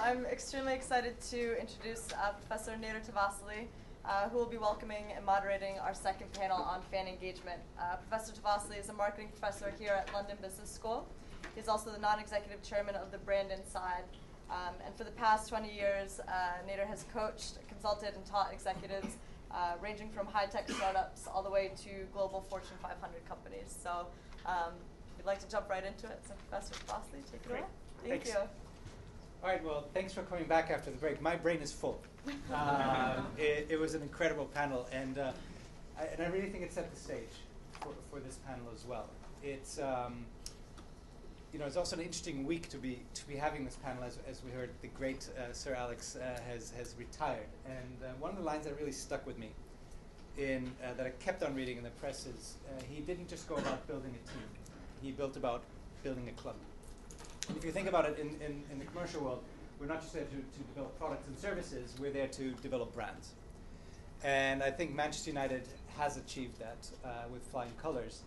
I'm extremely excited to introduce Professor Nader Tavassoli, who will be welcoming and moderating our second panel on fan engagement. Professor Tavassoli is a marketing professor here at London Business School. He's also the non-executive chairman of the Brand Inside. And for the past 20 years, Nader has coached, consulted, and taught executives ranging from high-tech startups all the way to global Fortune 500 companies. So we'd like to jump right into it. So Professor Tavassoli, take it away. Thank you. All right, well, thanks for coming back after the break. My brain is full. It was an incredible panel, and I really think it set the stage for this panel as well. It's it's also an interesting week to be having this panel, as we heard the great Sir Alex has retired. And one of the lines that really stuck with me, that I kept on reading in the press, is he didn't just go about building a team. He built about building a club. And if you think about it in the commercial world, we're not just there to develop products and services, we're there to develop brands. And I think Manchester United has achieved that with flying colours.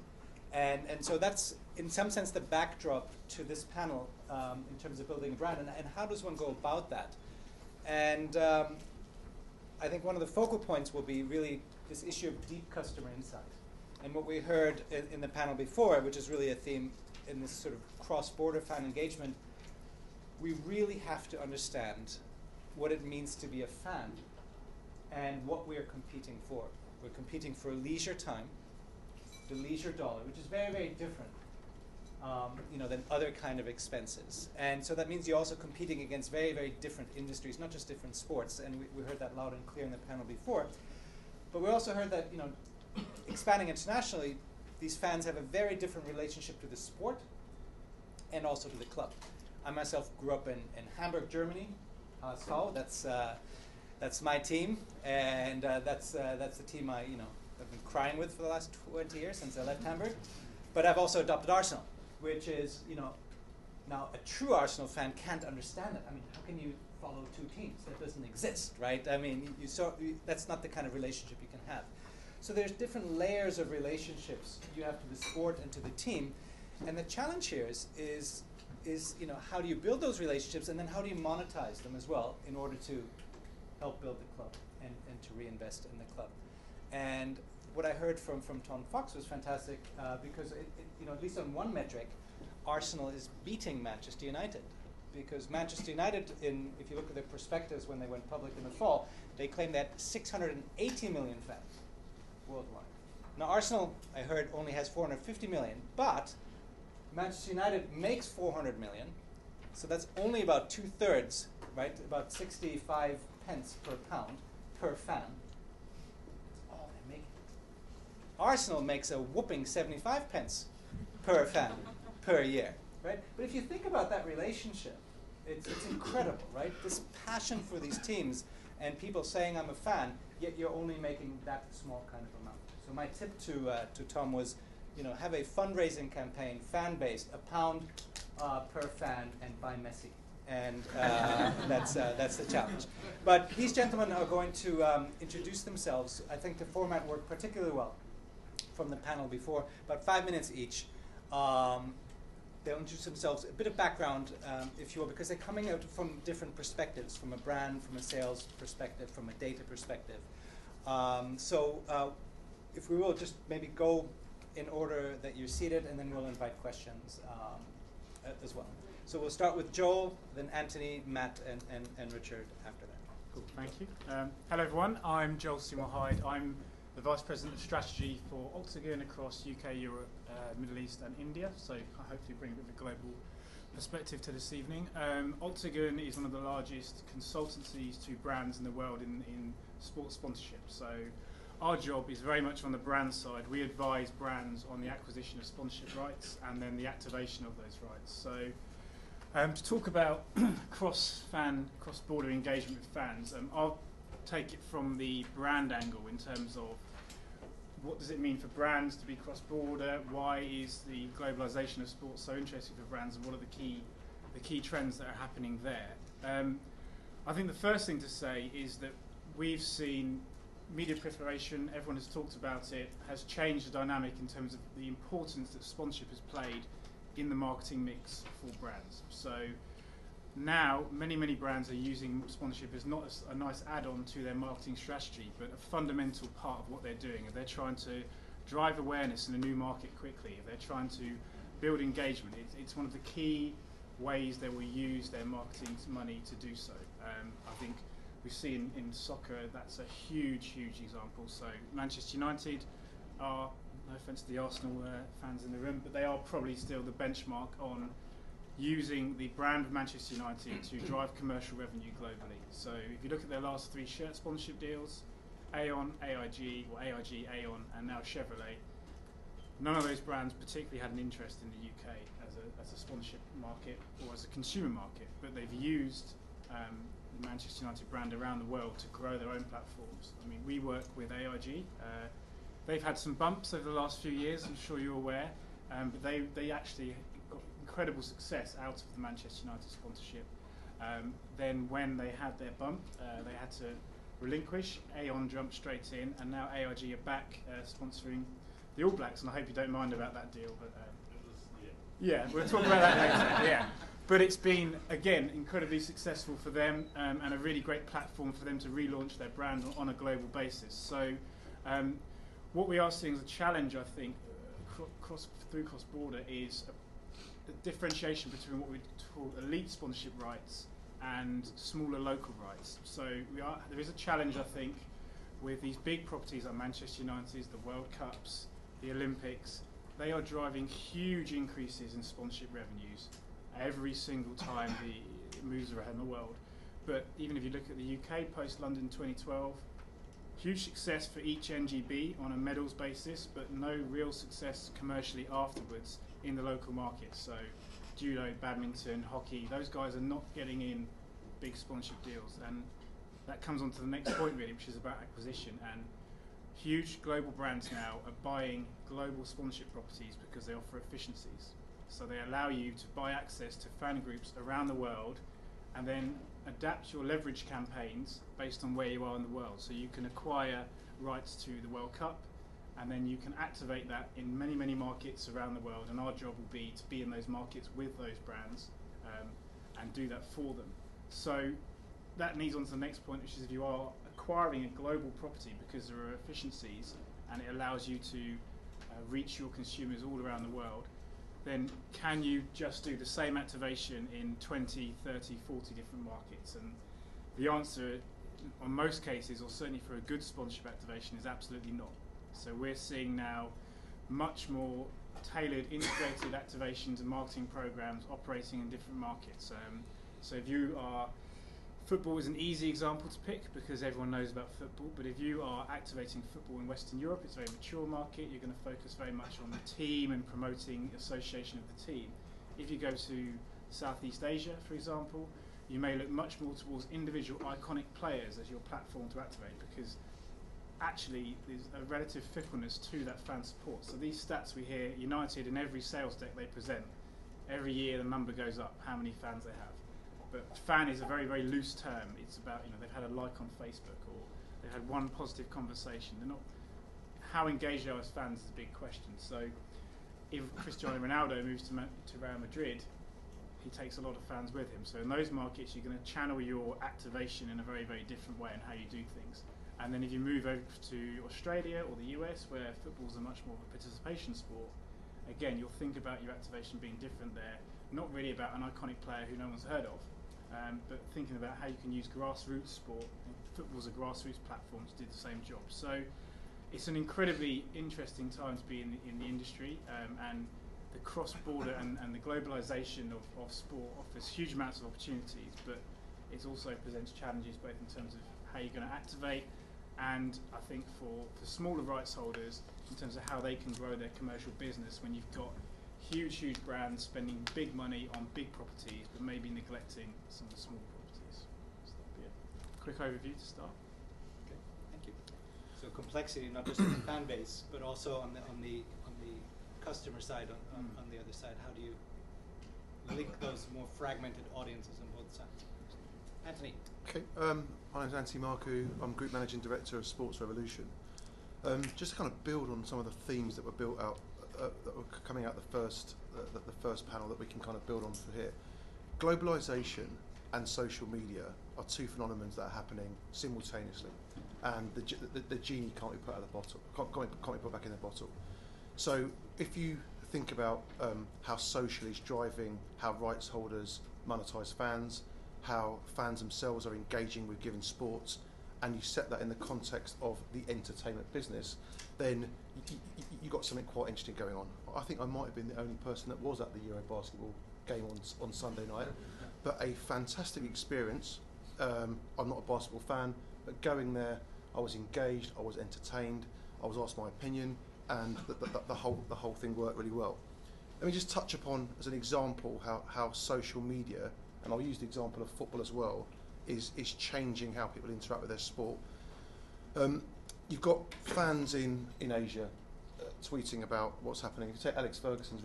And so that's, in some sense, the backdrop to this panel in terms of building a brand. And how does one go about that? And I think one of the focal points will be really this issue of deep customer insight. And what we heard in the panel before, which is really a theme in this sort of cross-border fan engagement, we really have to understand what it means to be a fan and what we are competing for. We're competing for leisure time, the leisure dollar, which is very, very different than other kind of expenses. And so that means you're also competing against very, very different industries, not just different sports. And we heard that loud and clear in the panel before. But we also heard that, expanding internationally, these fans have a very different relationship to the sport and also to the club. I myself grew up in Hamburg, Germany. So that's my team, and that's the team I've been crying with for the last 20 years since I left Hamburg. But I've also adopted Arsenal, which is now a true Arsenal fan can't understand it. I mean, how can you follow two teams? That doesn't exist, right? I mean, that's not the kind of relationship you can have. So there's different layers of relationships you have to the sport and to the team, and the challenge here is how do you build those relationships, and then how do you monetize them as well in order to help build the club and to reinvest in the club. And what I heard from Tom Fox was fantastic because at least on one metric, Arsenal is beating Manchester United, because Manchester United, if you look at their prospectus when they went public in the fall, they claimed that 680 million fans worldwide. Now Arsenal, I heard, only has 450 million, but Manchester United makes 400 million, so that's only about 2/3, right? About 65 pence per pound per fan. That's all they make. Arsenal makes a whooping 75 pence per fan per year, right? But if you think about that relationship, it's incredible, right? This passion for these teams and people saying I'm a fan, yet you're only making that small kind of amount. So my tip to Tom was, have a fundraising campaign, fan-based, £1 per fan, and buy Messi. And that's the challenge. But these gentlemen are going to introduce themselves. I think the format worked particularly well from the panel before, about 5 minutes each. They'll introduce themselves, a bit of background, if you will, because they're coming out from different perspectives, from a brand, from a sales perspective, from a data perspective. If we will just maybe go in order that you're seated, and then we'll invite questions as well. So we'll start with Joel, then Antony, Matt, and Richard after that. Cool, thank you. Hello everyone, I'm Joel Seymour-Hyde. I'm the Vice President of Strategy for Octagon across UK, Europe, Middle East and India, so I hopefully bring a bit of a global perspective to this evening. Octagon is one of the largest consultancies to brands in the world in sports sponsorship. So our job is very much on the brand side. We advise brands on the acquisition of sponsorship rights and then the activation of those rights. So to talk about cross-border engagement with fans, I'll take it from the brand angle in terms of what does it mean for brands to be cross-border, why is the globalization of sports so interesting for brands, and what are the key trends that are happening there. I think the first thing to say is that we've seen media proliferation, everyone has talked about it, has changed the dynamic in terms of the importance that sponsorship has played in the marketing mix for brands. So now many brands are using sponsorship as not as a nice add-on to their marketing strategy, but a fundamental part of what they're doing. If they're trying to drive awareness in a new market quickly, if they're trying to build engagement, it's one of the key ways they will use their marketing money to do so. I think we see in soccer that's a huge example. So Manchester United are, no offence to the Arsenal fans in the room, but they are probably still the benchmark on using the brand of Manchester United to drive commercial revenue globally. So if you look at their last 3 shirt sponsorship deals, Aon, AIG, Aon, and now Chevrolet, none of those brands particularly had an interest in the UK as a sponsorship market or as a consumer market, but they've used the Manchester United brand around the world to grow their own platforms. I mean, we work with AIG. They've had some bumps over the last few years, I'm sure you're aware, but they actually got incredible success out of the Manchester United sponsorship. Then when they had their bump, they had to relinquish. Aon jumped straight in, and now AIG are back sponsoring the All Blacks, and I hope you don't mind about that deal. But yeah, we'll talk about that later. Yeah, but it's been again incredibly successful for them, and a really great platform for them to relaunch their brand on a global basis. So what we are seeing as a challenge, I think, cross-border is a differentiation between what we call elite sponsorship rights and smaller local rights. So there is a challenge, I think, with these big properties like Manchester United, the World Cups, the Olympics. They are driving huge increases in sponsorship revenues every single time it moves around the world. But even if you look at the UK post-London 2012, huge success for each NGB on a medals basis, but no real success commercially afterwards in the local market. So judo, badminton, hockey, those guys are not getting in big sponsorship deals. And that comes on to the next point really, which is about acquisition. And huge global brands now are buying global sponsorship properties because they offer efficiencies. So they allow you to buy access to fan groups around the world and then adapt your leverage campaigns based on where you are in the world. So you can acquire rights to the World Cup, and then you can activate that in many markets around the world, and our job will be to be in those markets with those brands and do that for them. So that leads on to the next point, which is if you are acquiring a global property because there are efficiencies and it allows you to reach your consumers all around the world, then can you just do the same activation in 20, 30, 40 different markets? And the answer, on most cases, or certainly for a good sponsorship activation, is absolutely not. So we're seeing now much more tailored, integrated activations and marketing programs operating in different markets. So if you are, football is an easy example to pick because everyone knows about football, but if you are activating football in Western Europe, it's a very mature market, you're going to focus very much on the team and promoting association of the team. If you go to Southeast Asia, for example, you may look much more towards individual iconic players as your platform to activate, because actually there's a relative fickleness to that fan support. So these stats we hear, United in every sales deck they present, every year the number goes up, how many fans they have. But fan is a very loose term. It's about, they've had a like on Facebook, or they've had one positive conversation. They're not, how engaged they are as fans is a big question. So if Cristiano Ronaldo moves to Real Madrid, he takes a lot of fans with him. So in those markets, you're going to channel your activation in a very different way in how you do things. And then if you move over to Australia or the US, where football's a much more of a participation sport, again, you'll think about your activation being different there. Not really about an iconic player who no one's heard of, but thinking about how you can use grassroots sport. Football's a grassroots platform to do the same job. So it's an incredibly interesting time to be in the industry, and the cross-border and the globalization of sport offers huge amounts of opportunities, but it also presents challenges both in terms of how you're going to activate, and I think for smaller rights holders in terms of how they can grow their commercial business when you've got huge brands spending big money on big properties but maybe neglecting some of the small properties. So that'd be a quick overview to start. Okay, thank you. So complexity, not just on the fan base, but also on the customer side, on the other side. How do you link those more fragmented audiences on both sides? Antony. Okay, my name's Antony Marcou. I'm Group Managing Director of Sports Revolution. Just to kind of build on some of the themes that were built out, that were coming out the first panel that we can kind of build on for here. globalisation and social media are two phenomena that are happening simultaneously, and the genie can't be put out of the bottle, can't be put back in the bottle. So if you think about how social is driving how rights holders monetise fans, how fans themselves are engaging with given sports, and you set that in the context of the entertainment business, then you got something quite interesting going on. I think I might have been the only person that was at the Euro basketball game on Sunday night, but a fantastic experience. I'm not a basketball fan, but going there, I was engaged, I was entertained, I was asked my opinion, and the whole thing worked really well. Let me just touch upon, as an example, how social media, and I'll use the example of football as well, is changing how people interact with their sport. You've got fans in Asia tweeting about what's happening. If you take Alex Ferguson's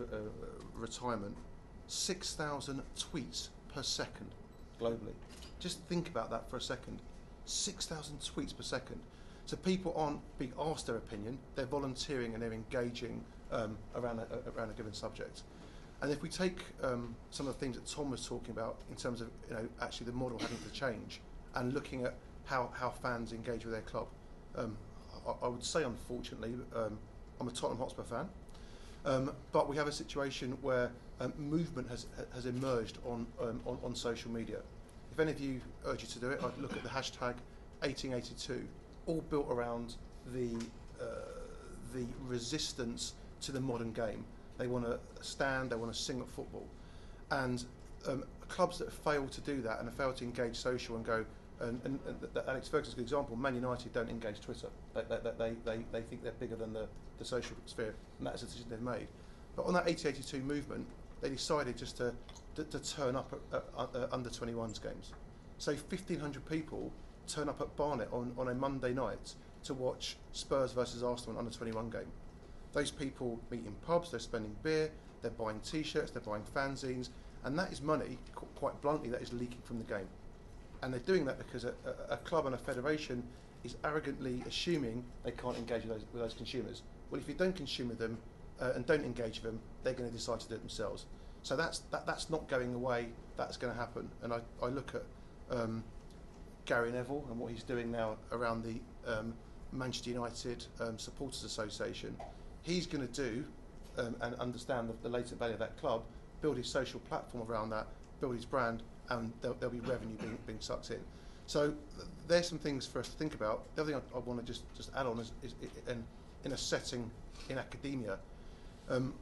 retirement, 6,000 tweets per second globally. Just think about that for a second. 6,000 tweets per second. So people aren't being asked their opinion, they're volunteering and they're engaging around a given subject. And if we take some of the things that Tom was talking about in terms of actually the model having to change and looking at how fans engage with their club, I would say, unfortunately, I'm a Tottenham Hotspur fan, but we have a situation where movement has emerged on social media. If any of you urge you to do it, I'd look at the hashtag 1882, all built around the resistance to the modern game. They want to stand, they want to sing at football. And clubs that fail to do that and have failed to engage social and go, and Alex Ferguson's a good example, Man United don't engage Twitter. They think they're bigger than the social sphere, and that's a decision they've made. But on that 1882 movement, they decided just to turn up at under 21s games. So 1,500 people turn up at Barnet on a Monday night to watch Spurs versus Arsenal under 21 game. Those people meet in pubs, they're spending beer, they're buying t-shirts, they're buying fanzines, and that is money, quite bluntly, that is leaking from the game. And they're doing that because a club and a federation is arrogantly assuming they can't engage with those consumers. Well, if you don't consume with them and don't engage with them, they're going to decide to do it themselves. So that's not going away, that's going to happen. And I look at Gary Neville and what he's doing now around the Manchester United Supporters Association. He's going to do and understand the latent value of that club, build his social platform around that, build his brand, and there'll be revenue being sucked in. So there's some things for us to think about. The other thing I want to just add on is in a setting in academia, and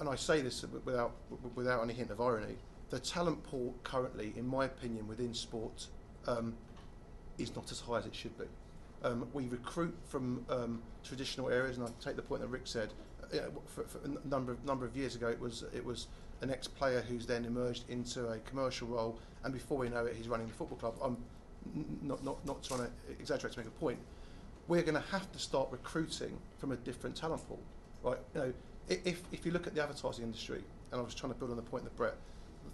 I say this without any hint of irony, the talent pool currently, in my opinion, within sport is not as high as it should be. We recruit from traditional areas, and I take the point that Rick said. For a number of years ago, it was an ex-player who's then emerged into a commercial role, and before we know it, he's running the football club. I'm not trying to exaggerate to make a point. We're going to have to start recruiting from a different talent pool, right? If you look at the advertising industry, and I was trying to build on the point that Brett,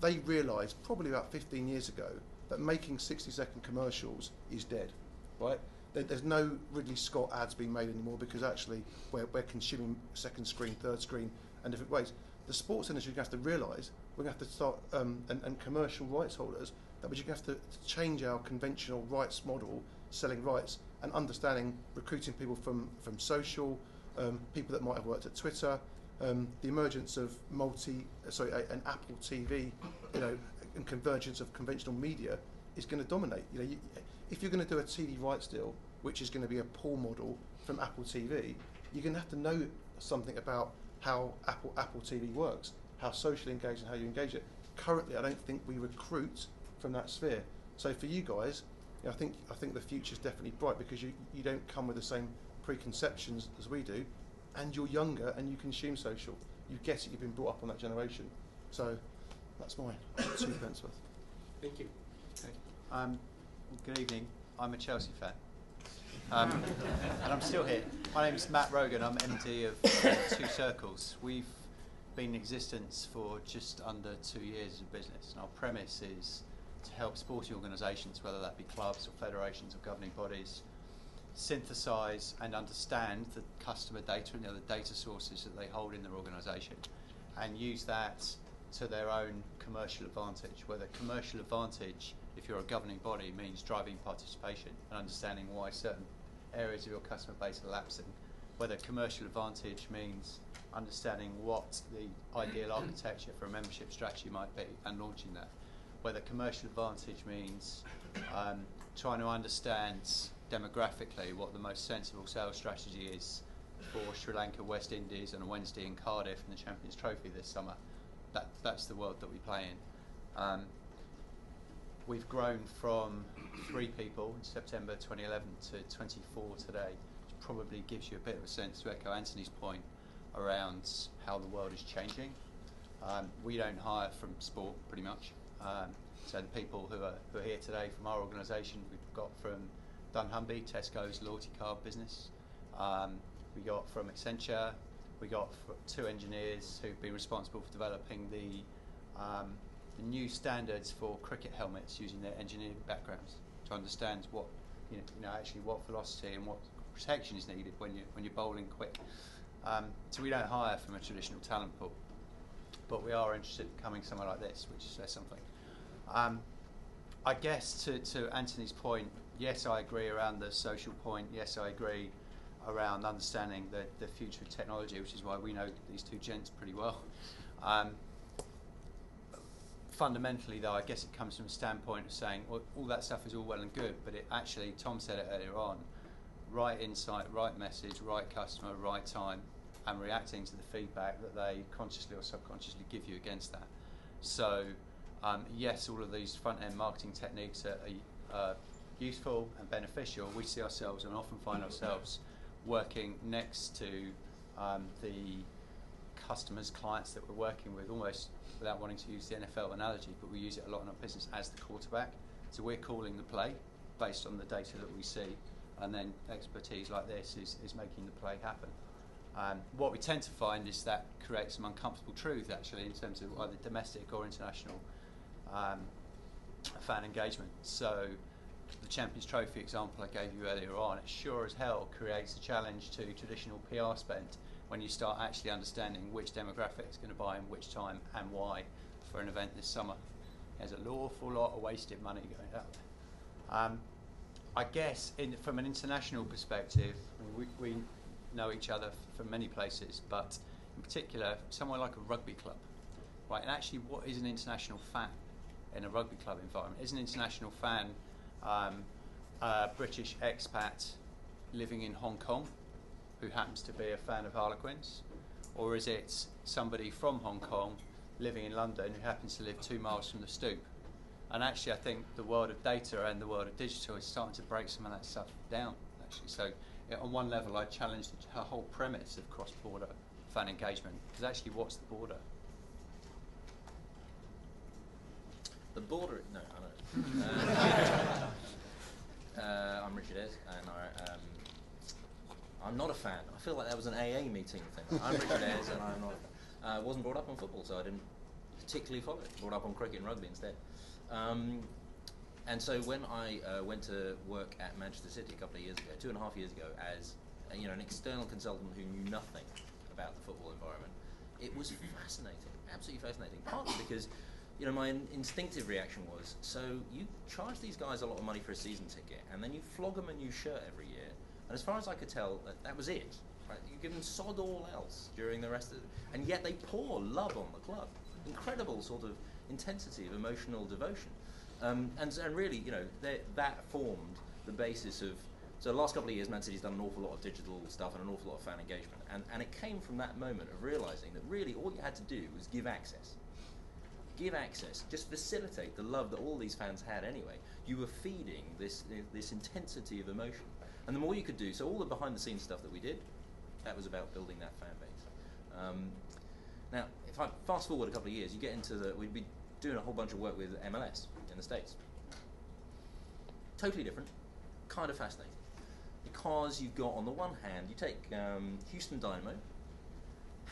they realised probably about 15 years ago that making 60-second commercials is dead, right? There's no Ridley Scott ads being made anymore because actually we're consuming second screen, third screen, and different ways. The sports industry is going to have to realise we're going to have to start, and commercial rights holders, that we're going to have to change our conventional rights model, selling rights, and understanding recruiting people from social, people that might have worked at Twitter, the emergence of an Apple TV, and convergence of conventional media is going to dominate. If you're going to do a TV rights deal, which is going to be a pull model from Apple TV, you're going to have to know something about how Apple TV works, how socially engaged and how you engage it. Currently, I don't think we recruit from that sphere. So for you guys, I think the future is definitely bright because you don't come with the same preconceptions as we do, and you're younger and you consume social. You get it. You've been brought up on that generation. So that's mine. 2 pence worth. Thank you. Okay. Good evening. I'm a Chelsea fan, and I'm still here. My name is Matt Rogan. I'm MD of Two Circles. We've been in existence for just under 2 years as a business, and our premise is to help sporting organisations, whether that be clubs or federations or governing bodies, synthesise and understand the customer data and the other data sources that they hold in their organisation, and use that to their own commercial advantage, whether commercial advantage, if you're a governing body, means driving participation and understanding why certain areas of your customer base are lapsing, whether commercial advantage means understanding what the ideal architecture for a membership strategy might be and launching that, whether commercial advantage means trying to understand demographically what the most sensible sales strategy is for Sri Lanka, West Indies on a Wednesday in Cardiff in the Champions Trophy this summer. That's the world that we play in. We've grown from 3 people in September 2011 to 24 today, which probably gives you a bit of a sense, to echo Antony's point, around how the world is changing. We don't hire from sport, pretty much. So the people who are here today from our organisation, we've got from dunnhumby, Tesco's loyalty card business. We got from Accenture. We got 2 engineers who've been responsible for developing the new standards for cricket helmets using their engineering backgrounds to understand what actually what velocity and what protection is needed when you're bowling quick. So we don't hire from a traditional talent pool, but we are interested in becoming somewhere like this, which says something. I guess to Antony's point, yes, I agree around the social point. Yes, I agree around understanding the future of technology, which is why we know these 2 gents pretty well. Fundamentally, though, I guess it comes from a standpoint of saying, well, all that stuff is all well and good, but it actually, Tom said it earlier on, right insight, right message, right customer, right time, and reacting to the feedback that they consciously or subconsciously give you against that. So, yes, all of these front-end marketing techniques are useful and beneficial. We see ourselves and often find ourselves working next to the customers, clients that we're working with, almost without wanting to use the NFL analogy, but we use it a lot in our business as the quarterback. So we're calling the play based on the data that we see, and then expertise like this is making the play happen. What we tend to find is that creates some uncomfortable truth, actually, in terms of either domestic or international fan engagement. So the Champions Trophy example I gave you earlier on, it sure as hell creates a challenge to traditional PR spend when you start actually understanding which demographic is going to buy in which time and why for an event this summer. There's an awful lot of wasted money going out there. I guess from an international perspective, we know each other from many places, but in particular, somewhere like a rugby club, right? And actually, what is an international fan in a rugby club environment? Is an international fan a British expat living in Hong Kong who happens to be a fan of Harlequins? Or is it somebody from Hong Kong living in London who happens to live 2 miles from the Stoop? And actually, I think the world of data and the world of digital is starting to break some of that stuff down, actually. So on one level, I challenged the whole premise of cross-border fan engagement, because actually, what's the border? The border, no, I know. I'm Richard Ayers, and I'm not a fan. I feel like that was an AA meeting thing. I'm Richard Ayers, and I'm not. I wasn't brought up on football, so I didn't particularly follow it. Brought up on cricket and rugby instead. And so when I went to work at Manchester City a couple of years ago, 2.5 years ago, as an external consultant who knew nothing about the football environment, it was fascinating, absolutely fascinating. Partly because my instinctive reaction was, so you charge these guys a lot of money for a season ticket, and then you flog them a new shirt every year, and as far as I could tell, that was it. Right? You give them sod all else during the rest of it, and yet they pour love on the club. Incredible sort of intensity of emotional devotion. And really, that formed the basis of. So the last couple of years, Man City's done an awful lot of digital stuff and an awful lot of fan engagement, and it came from that moment of realizing that really all you had to do was give access. Give access, just facilitate the love that all these fans had anyway. You were feeding this intensity of emotion, and the more you could do, so all the behind-the-scenes stuff that we did, that was about building that fan base. Now, if I fast forward a couple of years, you get into we'd be doing a whole bunch of work with MLS in the States. Totally different, kind of fascinating, because you've got, on the one hand, you take Houston Dynamo,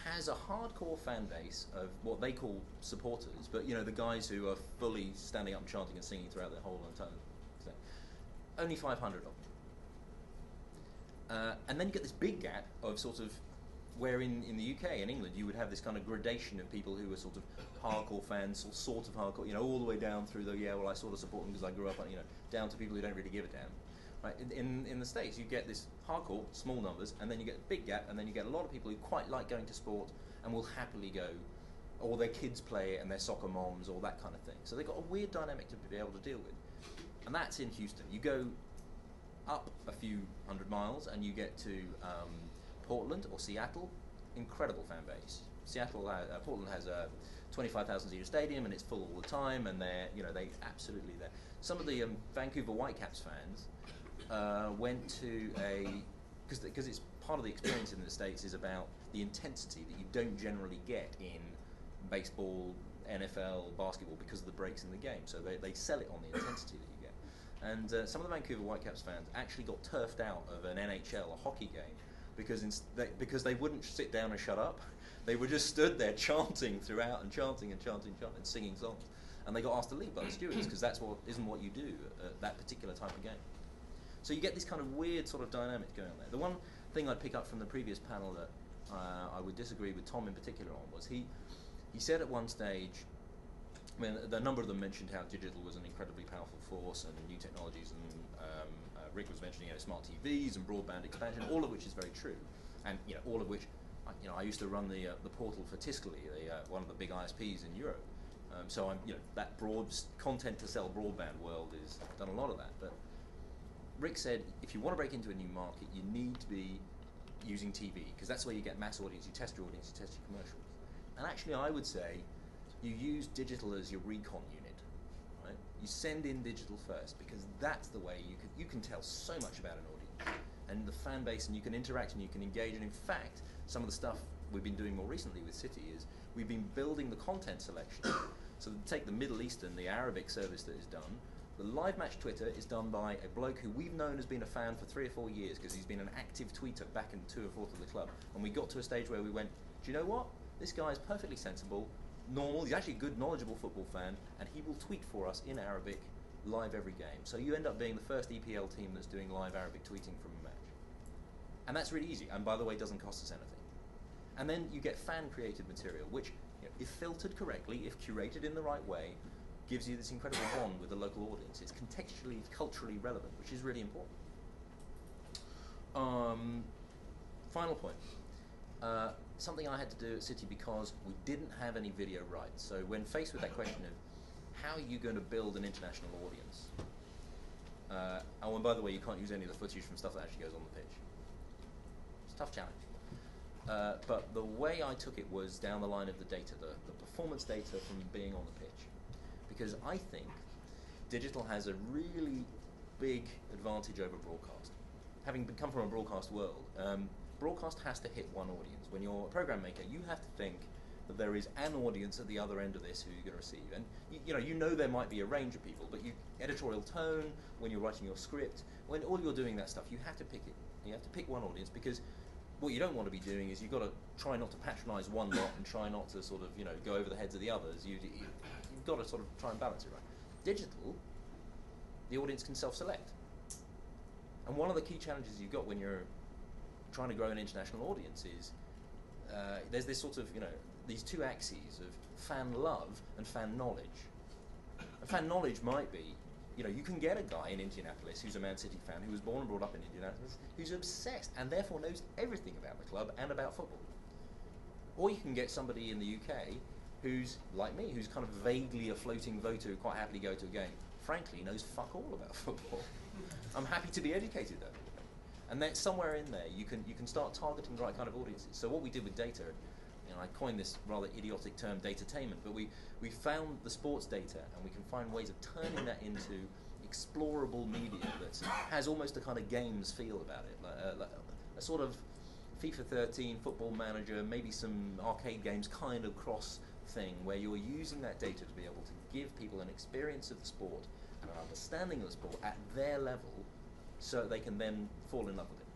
has a hardcore fan base of what they call supporters, but the guys who are fully standing up and chanting and singing throughout the whole entire thing. Only 500 of them. And then you get this big gap of sort of where in the UK and England you would have this kind of gradation of people who were sort of hardcore fans, or sort of hardcore, all the way down through the I sort of support them because I grew up on, down to people who don't really give a damn. Right? In the States, you get this hardcore, small numbers, and then you get a big gap, and then you get a lot of people who quite like going to sport and will happily go, or their kids play it and they're soccer moms, or that kind of thing. So they've got a weird dynamic to be able to deal with. And that's in Houston. You go up a few hundred miles and you get to Portland or Seattle, incredible fan base. Portland has a 25,000 seater stadium and it's full all the time, and they absolutely there. Some of the Vancouver Whitecaps fans went to because it's part of the experience in the States is about the intensity that you don't generally get in baseball, NFL, basketball because of the breaks in the game. So they sell it on the intensity that you get. And some of the Vancouver Whitecaps fans actually got turfed out of an NHL, a hockey game, because they wouldn't sit down and shut up. They were just stood there chanting throughout and chanting and singing songs. And they got asked to leave by the stewards because that's isn't what you do at that particular type of game. So you get this kind of weird sort of dynamic going on there. The one thing I'd pick up from the previous panel that I would disagree with Tom in particular on was he said at one stage, the number of them mentioned how digital was an incredibly powerful force and new technologies, and Rick was mentioning smart TVs and broadband expansion, all of which is very true, and all of which, I used to run the portal for Tiscali, one of the big ISPs in Europe. So I'm, that broad content to sell broadband world is done a lot of that. But Rick said if you want to break into a new market, you need to be using TV because that's where you get mass audience. You test your audience, you test your commercials. And actually, I would say you use digital as your recon unit. Right? You send in digital first because that's the way you can tell so much about an audience and the fan base, and you can interact and you can engage. And in fact, some of the stuff we've been doing more recently with City is we've been building the content selection. So take the Middle Eastern, the Arabic service that is done. The live match Twitter is done by a bloke who we've known has been a fan for 3 or 4 years because he's been an active tweeter back in 2 or 4 of the club. And we got to a stage where we went, do you know what? This guy is perfectly sensible, normal, he's actually a good, knowledgeable football fan, and he will tweet for us in Arabic live every game. So you end up being the first EPL team that's doing live Arabic tweeting from a match. And that's really easy, and by the way, doesn't cost us anything. And then you get fan-created material, which, if filtered correctly, if curated in the right way, gives you this incredible bond with the local audience. It's contextually, culturally relevant, which is really important. Final point. Something I had to do at City because we didn't have any video rights. So when faced with that question of how are you going to build an international audience? And by the way, you can't use any of the footage from stuff that actually goes on the pitch. It's a tough challenge. But the way I took it was down the line of the data, the performance data from being on the pitch. Because I think digital has a really big advantage over broadcast. Having come from a broadcast world, broadcast has to hit one audience. When you're a program maker, you have to think that there is an audience at the other end of this who you're going to receive. And you know there might be a range of people, but editorial tone, when you're writing your script, when all you're doing that stuff, you have to pick it. You have to pick one audience because what you don't want to be doing is you've got to try not to patronise one lot and try not to sort of go over the heads of the others. You've got to sort of try and balance it right. Digital, the audience can self-select. And one of the key challenges you've got when you're trying to grow an international audience is there's this sort of, these two axes of fan love and fan knowledge. And fan knowledge might be, you can get a guy in Indianapolis who's a Man City fan who was born and brought up in Indianapolis who's obsessed and therefore knows everything about the club and about football. Or you can get somebody in the UK who's like me, who's kind of vaguely a floating voter who quite happily go to a game, frankly knows fuck all about football. I'm happy to be educated though. And then somewhere in there you can start targeting the right kind of audiences. So what we did with data, I coined this rather idiotic term datainment, but we found the sports data and we can find ways of turning that into explorable media that has almost a kind of games feel about it, like a sort of FIFA 13, Football Manager, maybe some arcade games kind of cross thing where you're using that data to be able to give people an experience of the sport and an understanding of the sport at their level so they can then fall in love with it.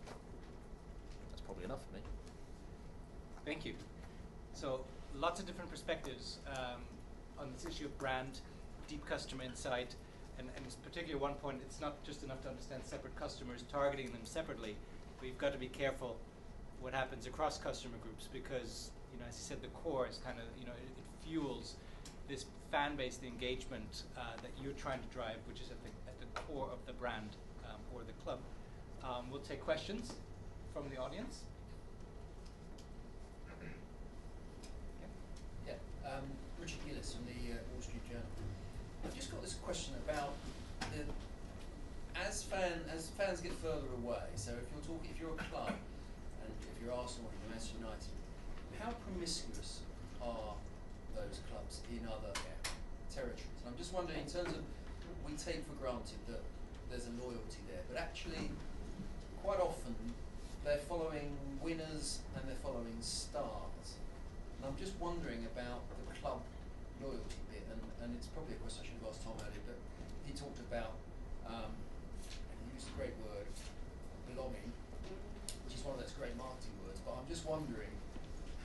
That's probably enough for me. Thank you. So lots of different perspectives on this issue of brand, deep customer insight, and particularly one point, it's not just enough to understand separate customers, targeting them separately. We've got to be careful what happens across customer groups, because as you said, the core is kind of it fuels this fan-based engagement that you're trying to drive, which is at the core of the brand or the club. We'll take questions from the audience. Richard Gillis from the Wall Street Journal. I've just got this question about as fans get further away. So if you're a club, and if you're Arsenal or Manchester United, how promiscuous are those clubs in other territories? And I'm just wondering, in terms of, we take for granted that there's a loyalty there, but actually, quite often they're following winners and they're following stars. And I'm just wondering about the club loyalty bit, and it's probably a question I should have asked Tom earlier, but he talked about, and he used a great word, belonging, which is one of those great marketing words, but I'm just wondering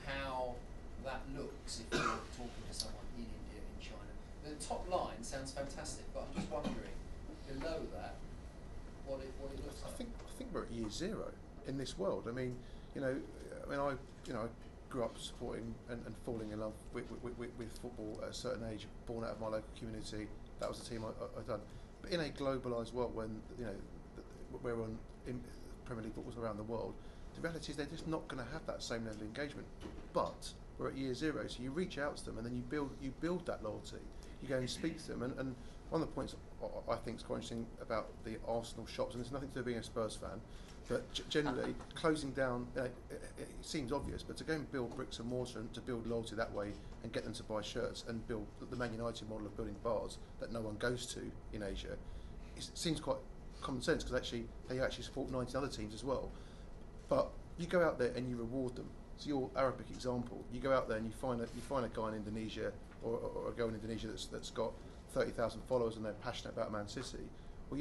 how that looks if you're talking to someone in India, in China. The top line sounds fantastic, but I'm just wondering, below that, what it looks like. I think we're at year zero in this world. I grew up supporting and falling in love with football at a certain age, born out of my local community. That was the team I done. But in a globalised world, when we're on Premier League footballs around the world, the reality is they're just not going to have that same level of engagement. But we're at year zero, so you reach out to them and then you build that loyalty. You go and speak to them, and one of the points I think is quite interesting about the Arsenal shops, and it's nothing to do with being a Spurs fan, but generally closing down, it seems obvious, but to go and build bricks and mortar and to build loyalty that way and get them to buy shirts and build the Man United model of building bars that no one goes to in Asia, it seems quite common sense, because actually they actually support 19 other teams as well. But you go out there and you reward them. So your Arabic example, you go out there and you find a guy in Indonesia or a girl in Indonesia that's got 30,000 followers and they're passionate about Man City. Well,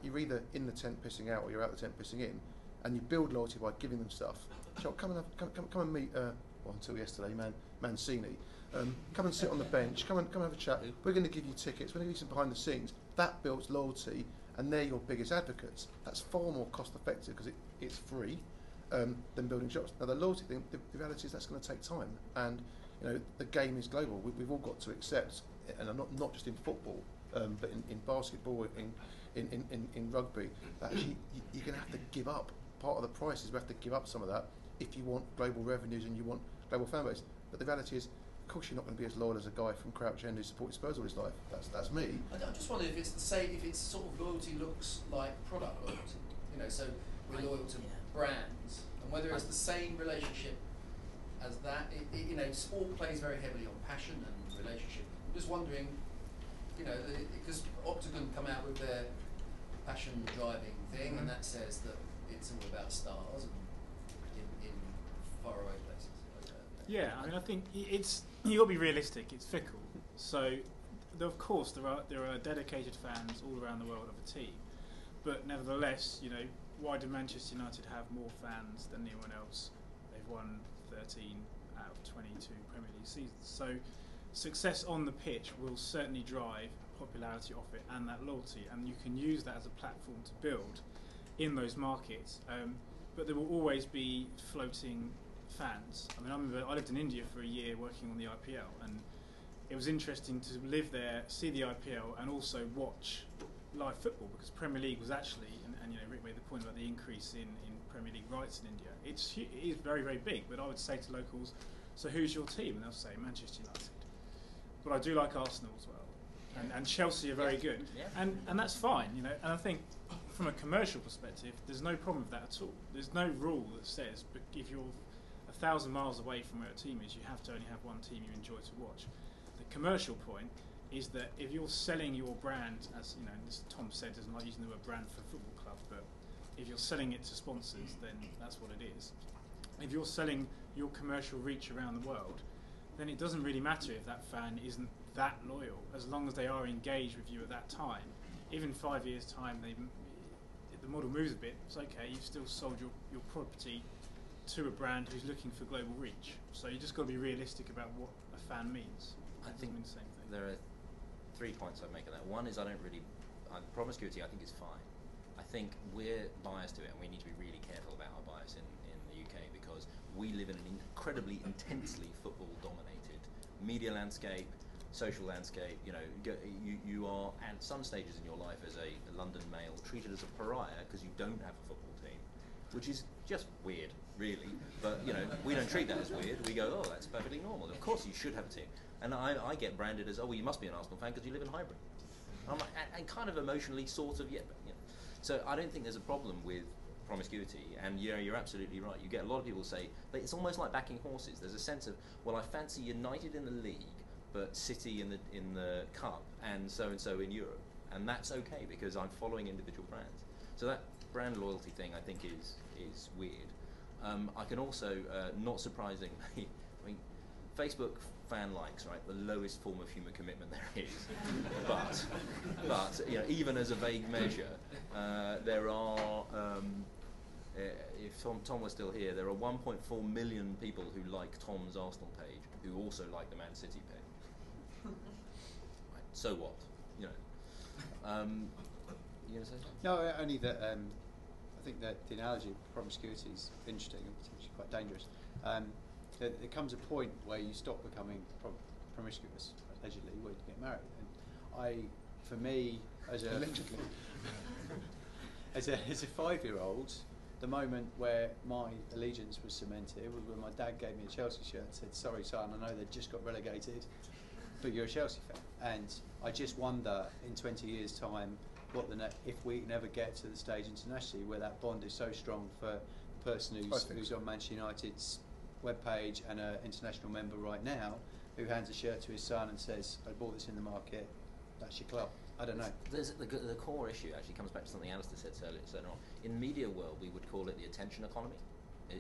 you're either in the tent pissing out or you're out the tent pissing in, and you build loyalty by giving them stuff. Come and meet. Until yesterday, Mancini. Come and sit on the bench. Come and have a chat. We're going to give you tickets. We're going to give you some behind the scenes. That builds loyalty, and they're your biggest advocates. That's far more cost effective because it's free than building shops. Now the loyalty thing, the reality is that's going to take time, and the game is global. We've all got to accept, and not just in football, but in basketball, in rugby, that actually you're going to have to give up part of the price. Is we have to give up some of that if you want global revenues and you want global fan base. But the reality is, of course, you're not going to be as loyal as a guy from Crouch End who supported Spurs all his life. That's me. I just wonder if it's the same. If it's sort of loyalty looks like product loyalty. So we're loyal to brands, and whether it's the same relationship as that. Sport plays very heavily on passion and relationship. I'm just wondering, because Octagon come out with their passion driving thing, and that says that it's all about stars and in faraway places. Yeah, I think you got to be realistic. It's fickle. So, of course, there are dedicated fans all around the world of a team, but nevertheless, why do Manchester United have more fans than anyone else? They've won 13 out of 22 Premier League seasons. So, success on the pitch will certainly drive popularity of it and that loyalty, and you can use that as a platform to build in those markets. But there will always be floating fans. I remember I lived in India for a year working on the IPL, and it was interesting to live there, see the IPL, and also watch live football, because Premier League was actually, and Rick made the point about the increase in Premier League rights in India. It is very, very big, but I would say to locals, so who's your team? And they'll say Manchester United. But I do like Arsenal as well, and Chelsea are very good, and that's fine, And I think from a commercial perspective, there's no problem with that at all. There's no rule that says, but if you're 1,000 miles away from where a team is, you have to only have one team you enjoy to watch. The commercial point is that if you're selling your brand, as as Tom said, doesn't like using the word brand for a football club, but if you're selling it to sponsors, then that's what it is. If you're selling your commercial reach around the world, then it doesn't really matter if that fan isn't that loyal, as long as they are engaged with you at that time. Even 5 years' time, the model moves a bit, it's okay, you've still sold your property to a brand who's looking for global reach. So you just got to be realistic about what a fan means. I think mean the same thing. There are 3 points I'd make on that. One is promiscuity I think is fine. I think we're biased to it, and we need to be really careful about our bias in the UK, we live in an incredibly intensely football-dominated media landscape, social landscape. You know, you are at some stages in your life as a London male treated as a pariah because you don't have a football team, which is just weird, really. But you know, we don't treat that as weird. We go, oh, that's perfectly normal. Of course, you should have a team. And I get branded as, oh, well, you must be an Arsenal fan because you live in Highbury. I'm like, and kind of emotionally, sort of, yeah. But, you know. So I don't think there's a problem with promiscuity, and you're absolutely right. You get a lot of people say that it's almost like backing horses. There's a sense of, well, I fancy United in the league, but City in the cup, and so in Europe, and that's okay because I'm following individual brands. So that brand loyalty thing, I think, is weird. I can also, not surprisingly, I mean, Facebook fan likes, right, the lowest form of human commitment there is. but you know, even as a vague measure, there are. If Tom was still here, there are 1.4 million people who like Tom's Arsenal page, who also like the Man City page. Right, so what? You know. You gonna say something? No, only that I think that the analogy of promiscuity is interesting and potentially quite dangerous. There comes a point where you stop becoming promiscuous, allegedly, when you get married. And for me, as a Allegedly. as a 5-year-old, the moment where my allegiance was cemented was when my dad gave me a Chelsea shirt and said, "Sorry, son, I know they just got relegated, but you're a Chelsea fan." And I just wonder, in 20 years' time, if we never get to the stage internationally where that bond is so strong for the person who's on Manchester United's webpage and an international member right now, who hands a shirt to his son and says, "I bought this in the market, that's your club." I don't know. The core issue actually comes back to something Alistair said earlier on. In media world, we would call it the attention economy.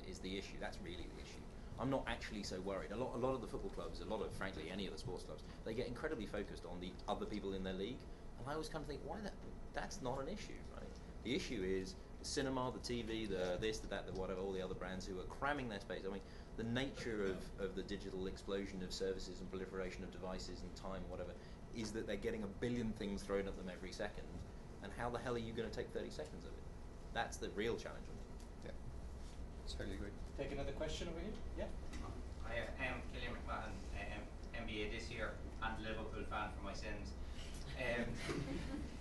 Is the issue? That's really the issue. I'm not actually so worried. A lot of the football clubs, frankly, any of the sports clubs, they get incredibly focused on the other people in their league, and I always kind of think, why that? That's not an issue, right? The issue is the cinema, the TV, the this, the that, the whatever, all the other brands who are cramming their space. I mean, the nature of the digital explosion of services and proliferation of devices and time, whatever, is that they're getting a billion things thrown at them every second, and how the hell are you going to take 30 seconds of it? That's the real challenge. Yeah, totally agree. Take another question over here. Yeah. I am Killian McMahon, MBA this year, and Liverpool fan for my sins.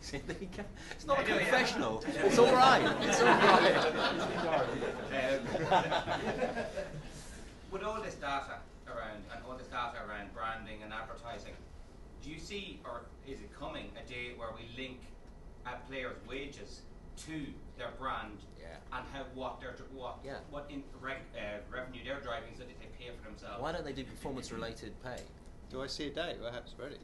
See, there you go. It's not a confessional. Yeah. It's all right. It's all right. With all this data around branding and advertising, do you see, or is it coming, a day where we link players' wages to their brand and what revenue they're driving so that they pay for themselves? Why don't they do performance-related pay? Do I see a day? Perhaps ready.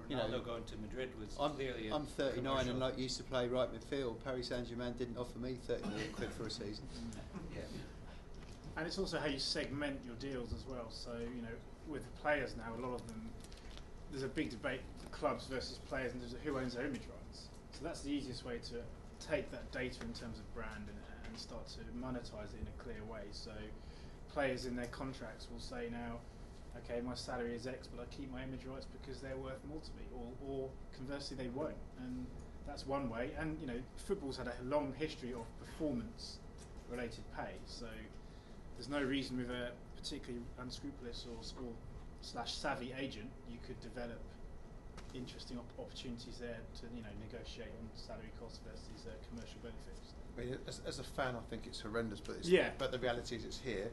You know, going to Madrid was clearly. I'm 39 and used to play right midfield. Paris Saint-Germain didn't offer me 30 million quid for a season. Yeah. And it's also how you segment your deals as well. So, you know, with players now, a lot of them, there's a big debate, clubs versus players, and who owns their image rights. So that's the easiest way to take that data in terms of brand and start to monetize it in a clear way. So players in their contracts will say now, okay, my salary is X, but I keep my image rights because they're worth more to me, or conversely they won't. And that's one way. And you know, football's had a long history of performance-related pay, so there's no reason with a particularly unscrupulous or /savvy agent you could develop interesting opportunities there to negotiate on salary costs versus commercial benefits. I mean, as a fan, I think it's horrendous, but but the reality is it's here.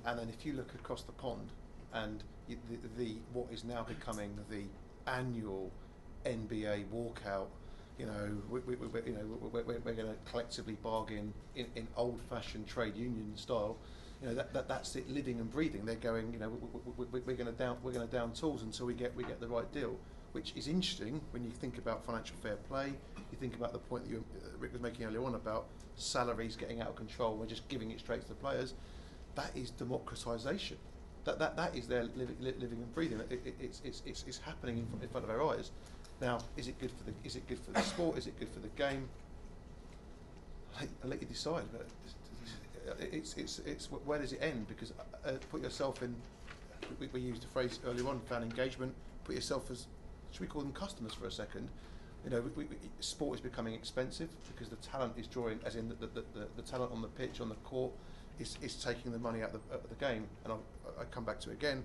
And then if you look across the pond, and what is now becoming the annual NBA walkout, we're going to collectively bargain in old-fashioned trade union style. That's it, living and breathing. They're going, we're going to down tools until we get the right deal, which is interesting when you think about financial fair play. You think about the point that Rick was making earlier on about salaries getting out of control. We're just giving it straight to the players. That is democratisation. That is their living and breathing. It's happening in front of our eyes. Now, is it good for the sport? Is it good for the game? I'll let you decide. But it's where does it end? Because put yourself in. We used the phrase earlier on, fan engagement. Put yourself as, should we call them customers for a second? Sport is becoming expensive because the talent is drawing, as in the talent on the pitch, on the court, is taking the money out of the game. And I come back to it again.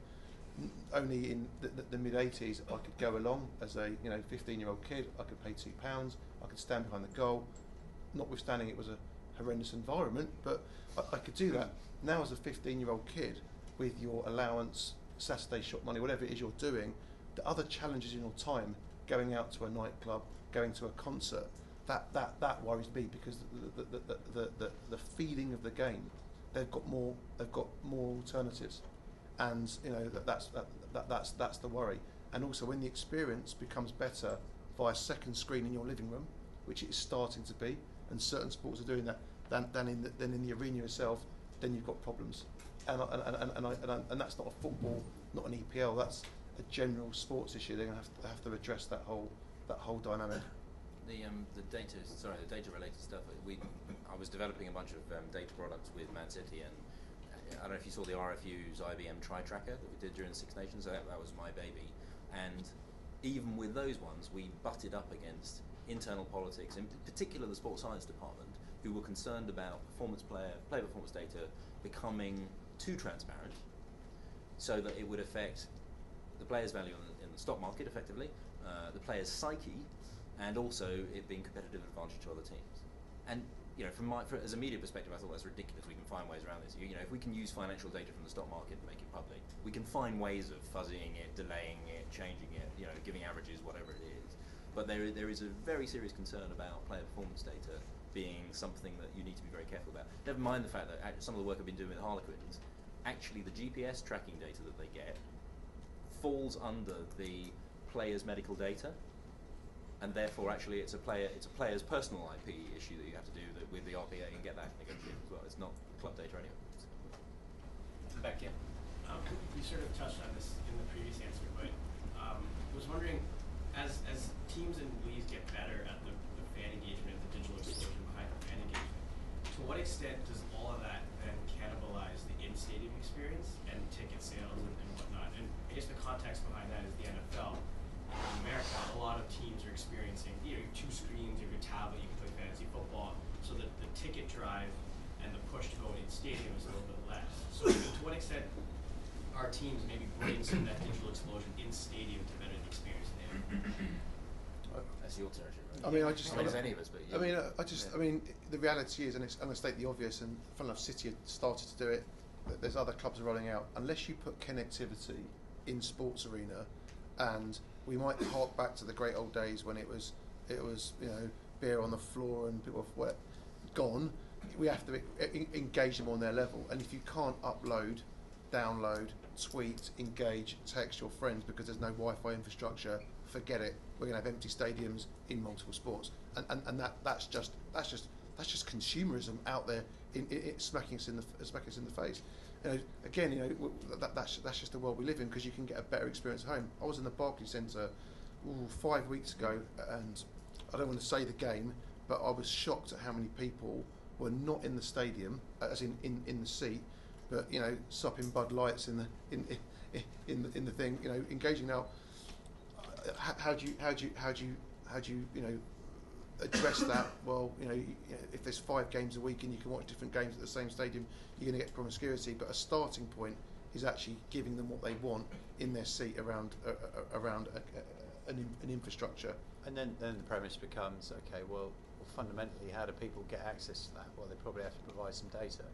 Only in the mid 80s I could go along as a 15-year-old kid. I could pay £2. I could stand behind the goal, notwithstanding it was a horrendous environment, but I could do that. Now as a 15-year-old kid, with your allowance, Saturday shop money, whatever it is you're doing, the other challenges in your time, going out to a nightclub, going to a concert, that worries me, because the feeling of the game, they've got more alternatives, and that's the worry. And also when the experience becomes better via second screen in your living room, which it is starting to be, and certain sports are doing that, than in the arena itself, then you've got problems. And that's not a football, not an EPL. That's a general sports issue. They're going to have to address that whole dynamic. The data related stuff. I was developing a bunch of data products with Man City, and I don't know if you saw the RFU's IBM Tri Tracker that we did during the Six Nations. So that was my baby, and even with those ones, we butted up against internal politics, in particular the sports science department, who were concerned about player performance data becoming too transparent, so that it would affect the player's value in the stock market, effectively, the player's psyche, and also it being competitive advantage to other teams. And as a media perspective, I thought that's ridiculous. We can find ways around this. If we can use financial data from the stock market and make it public, we can find ways of fuzzying it, delaying it, changing it, giving averages, whatever it is. But there is a very serious concern about player performance data being something that you need to be very careful about. Never mind the fact that some of the work I've been doing with Harlequins, actually the GPS tracking data that they get falls under the player's medical data, and therefore actually it's a player's personal IP issue that you have to do with the RPA and get that negotiated as well. It's not club data anyway. Back in. You sort of touched on this in the previous answer, but I was wondering, as teams and leagues get better at the fan engagement, the digital explosion behind the fan engagement, to what extent does all of that then cannibalize the in-stadium experience and ticket sales and whatnot? And I guess the context behind that is the NFL. In America, a lot of teams are experiencing, you have 2 screens, you have your tablet, you can play fantasy football, so that the ticket drive and the push to go in stadium is a little bit less. So to what extent are teams maybe bringing some of that digital explosion in stadium to better the experience there? That's your territory, right? I mean, as any of us, but I mean, the reality is, and I'm going to state the obvious, and fun enough, City had started to do it. There's other clubs are rolling out. Unless you put connectivity in sports arena, and we might hark back to the great old days when it was beer on the floor and people were gone. We have to engage them on their level, and if you can't upload, download, tweet, engage, text your friends because there's no Wi-Fi infrastructure, forget it. We're going to have empty stadiums in multiple sports, and that's just consumerism out there, smacking us in the face. Again, that's just the world we live in, because you can get a better experience at home. I was in the Barclays Centre 5 weeks ago, and I don't want to say the game, but I was shocked at how many people were not in the stadium, as in the seat, but supping Bud Lights in the thing, engaging. Now, how do you address that? Well, if there's 5 games a week and you can watch different games at the same stadium, you're going to get promiscuity. But a starting point is actually giving them what they want in their seat around an infrastructure. And then the premise becomes, okay, well, fundamentally, how do people get access to that? Well, they probably have to provide some data.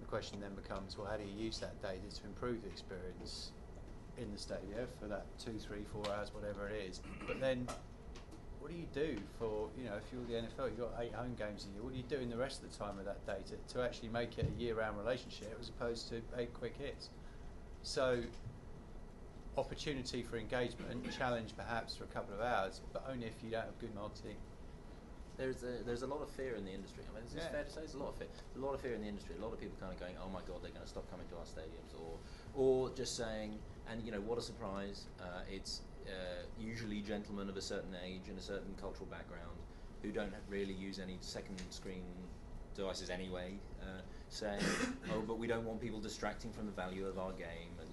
The question then becomes, well, how do you use that data to improve the experience in the stadium for that 2, 3, 4 hours, whatever it is? But then, what do you do for, if you're the NFL, you've got 8 home games a year, what do you do in the rest of the time with that data to actually make it a year-round relationship as opposed to 8 quick hits? So, opportunity for engagement, challenge perhaps for a couple of hours, but only if you don't have good marketing. There's a lot of fear in the industry. I mean, is this fair to say? There's a lot of fear. There's a lot of fear in the industry. A lot of people kind of going, "Oh my God, they're going to stop coming to our stadiums," or just saying, and what a surprise! It's usually gentlemen of a certain age and a certain cultural background who don't really use any second screen devices anyway, saying, "Oh, but we don't want people distracting from the value of our game," and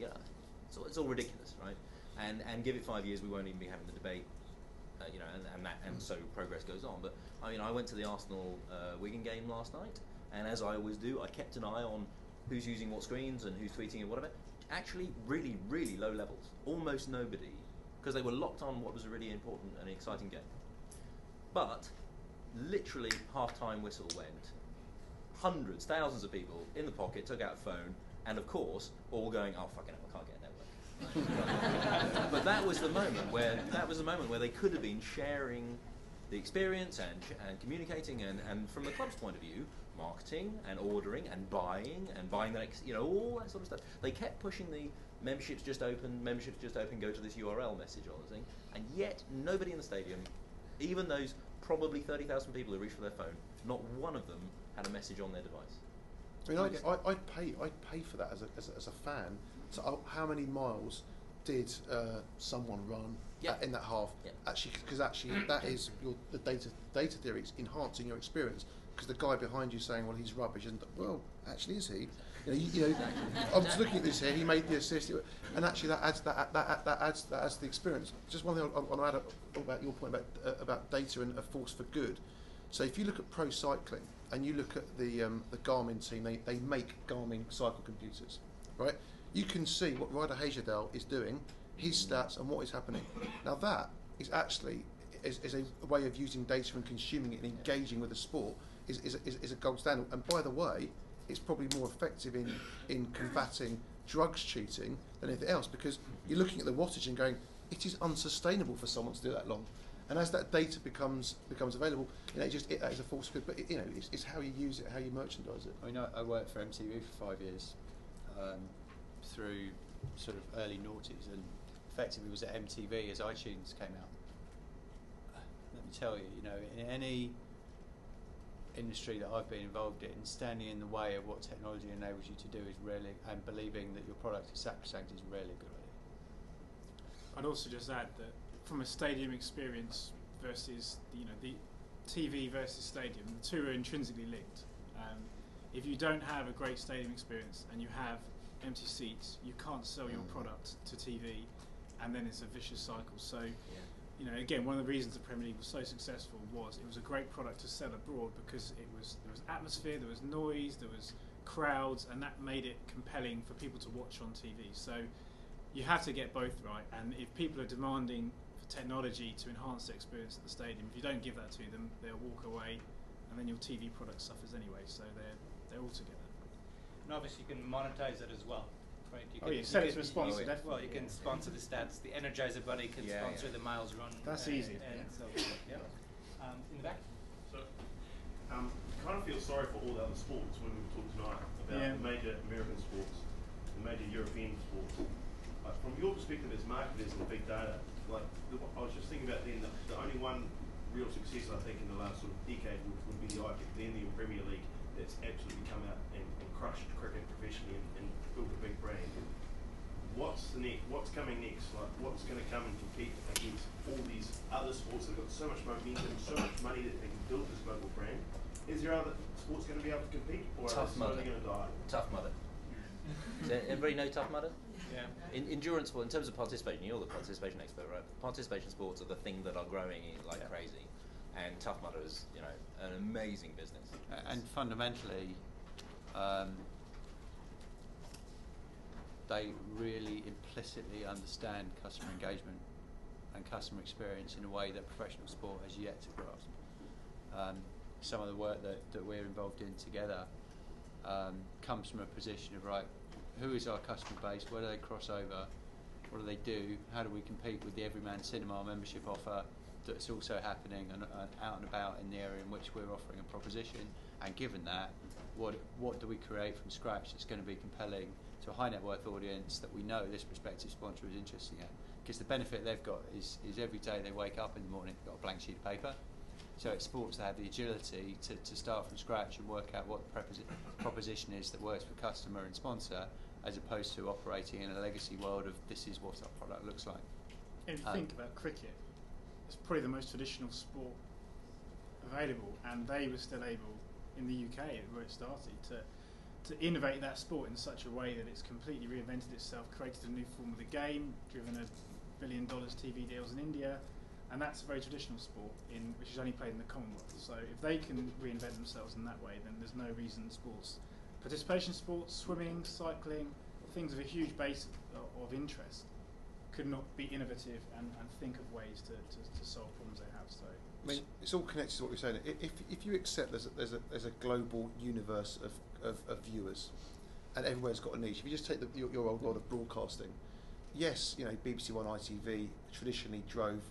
so it's all ridiculous, right? And give it 5 years, we won't even be having the debate. And so progress goes on. But I mean, I went to the Arsenal Wigan game last night, and as I always do, I kept an eye on who's using what screens and who's tweeting and whatever. Actually, really, really low levels. Almost nobody, because they were locked on what was a really important and exciting game. But literally, half-time whistle went. Hundreds, thousands of people in the pocket took out a phone, and of course, all going, "Oh fucking hell, I can't get a network." But that was the moment where they could have been sharing the experience and communicating, and from the club's point of view, marketing and ordering and buying the next, all that sort of stuff. They kept pushing the memberships just open, go to this URL message on the thing, and yet nobody in the stadium, even those probably 30,000 people who reached for their phone, not one of them had a message on their device. I mean, I'd pay for that as a fan. So how many miles did someone run in that half? Yeah. Actually, because that is the data theory is enhancing your experience. Because the guy behind you saying, "Well, he's rubbish," and well, actually, is he? I'm just looking at this here. He made the assist, and actually, that adds the experience. Just one thing I want to add about your point about data and a force for good. So if you look at pro cycling and you look at the Garmin team, they make Garmin cycle computers, right? You can see what Ryder Hagedal is doing, his stats, and what is happening. Now that is actually is a way of using data and consuming it and engaging with the sport is a gold standard. And by the way, it's probably more effective in combating drugs cheating than anything else, because you're looking at the wattage and going, it is unsustainable for someone to do that long. And as that data becomes available, that is a force good. But it's how you use it, how you merchandise it. I mean, I worked for MTV for 5 years, through sort of early noughties, and effectively was at MTV as iTunes came out. Let me tell you, in any industry that I've been involved in, standing in the way of what technology enables you to do is rarely, and believing that your product is sacrosanct is rarely a good idea. I'd also just add that from a stadium experience versus the TV versus stadium, the two are intrinsically linked. If you don't have a great stadium experience and you have empty seats, you can't sell your product to TV, and then it's a vicious cycle. So, again, one of the reasons the Premier League was so successful was it was a great product to sell abroad, because there was atmosphere, there was noise, there was crowds, and that made it compelling for people to watch on TV. So you have to get both right, and if people are demanding for technology to enhance the experience at the stadium, if you don't give that to them, they'll walk away, and then your TV product suffers anyway. So they're all together. And obviously you can monetize it as well, right? Sell it to a sponsor. Well, you can sponsor the stats. The Energizer Buddy can sponsor the miles run. That's easy. So, in the back. So, kind of feel sorry for all the other sports when we talk tonight about the major American sports, the major European sports. From your perspective as marketers and big data, I was just thinking about then the only one real success I think in the last sort of decade would be the Indian Premier League that's absolutely come out and crushed cricket professionally and built a big brand. What's coming next? What's going to come and compete against all these other sports that have got so much momentum, so much money that they can build this global brand? Is there other sports going to be able to compete, or are they slowly going to die? Tough Mudder. Does everybody know Tough Mudder? Yeah. Endurance sport, in terms of participation, you're the participation expert, right? Participation sports are the thing that are growing like crazy, and Tough Mudder is, an amazing business. And fundamentally, they really implicitly understand customer engagement and customer experience in a way that professional sport has yet to grasp. Some of the work that we're involved in together comes from a position of, right, who is our customer base, where do they cross over, what do they do, how do we compete with the Everyman Cinema membership offer that's also happening and out and about in the area in which we're offering a proposition, and given that, what do we create from scratch that's going to be compelling to a high net worth audience that we know this prospective sponsor is interested in? Because the benefit they've got is every day they wake up in the morning, they've got a blank sheet of paper. So it's sports that have the agility to start from scratch and work out what the proposition is that works for customer and sponsor, as opposed to operating in a legacy world of this is what our product looks like. If you think about cricket, it's probably the most traditional sport available, and they were still able, in the UK where it started, to innovate that sport in such a way that it's completely reinvented itself, created a new form of the game, driven $1 billion TV deals in India, and that's a very traditional sport which is only played in the Commonwealth. So if they can reinvent themselves in that way, then there's no reason participation sports, swimming, cycling, things of a huge base of interest, could not be innovative and think of ways to solve problems they have. So I mean, it's all connected to what we're saying. If you accept there's a global universe of viewers, and everywhere's got a niche. If you just take your old world of broadcasting, yes, BBC One, ITV traditionally drove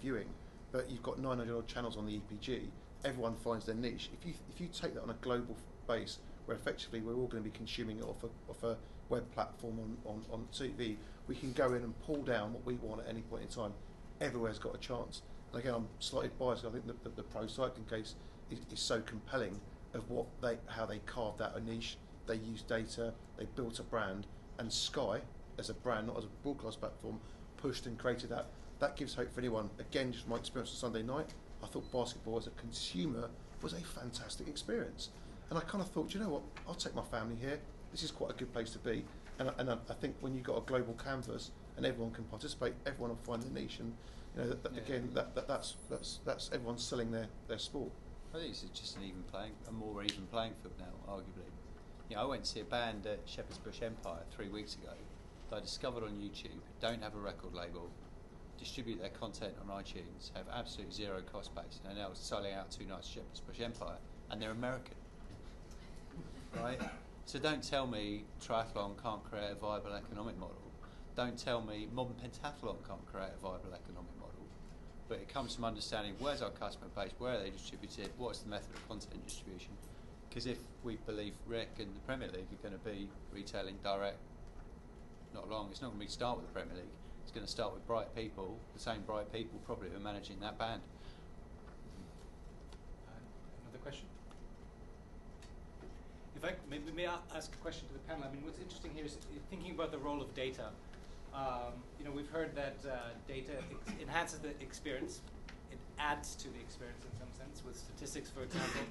viewing, but you've got 900 odd channels on the EPG. Everyone finds their niche. If you take that on a global base, where effectively we're all going to be consuming it off a web platform on TV, we can go in and pull down what we want at any point in time. Everywhere's got a chance. And again, I'm slightly biased. I think the pro cycling case is so compelling of how they carved out a niche. They used data, they built a brand, and Sky, as a brand, not as a broadcast platform, pushed and created that. That gives hope for anyone. Again, just my experience on Sunday night, I thought basketball as a consumer was a fantastic experience. And I kind of thought, you know what, I'll take my family here. This is quite a good place to be. And I think when you've got a global canvas and everyone can participate, everyone will find the niche. And again, that's everyone selling their sport. I think it's just a more even playing field now, arguably. I went to see a band at Shepherd's Bush Empire 3 weeks ago that I discovered on YouTube, don't have a record label, distribute their content on iTunes, have absolutely zero cost base, and now it's selling out 2 nights at Shepherd's Bush Empire, and they're American. Right? So don't tell me triathlon can't create a viable economic model. Don't tell me modern pentathlon can't create a viable economic model. But it comes from understanding where's our customer base, where are they distributed, what's the method of content distribution. Because if we believe Rick and the Premier League are going to be retailing direct, not long, it's not going to start with the Premier League. It's going to start with bright people, the same bright people probably who are managing that band. Another question? If I may I ask a question to the panel. I mean, what's interesting here is thinking about the role of data. We've heard that data enhances the experience. It adds to the experience in some sense, with statistics, for example.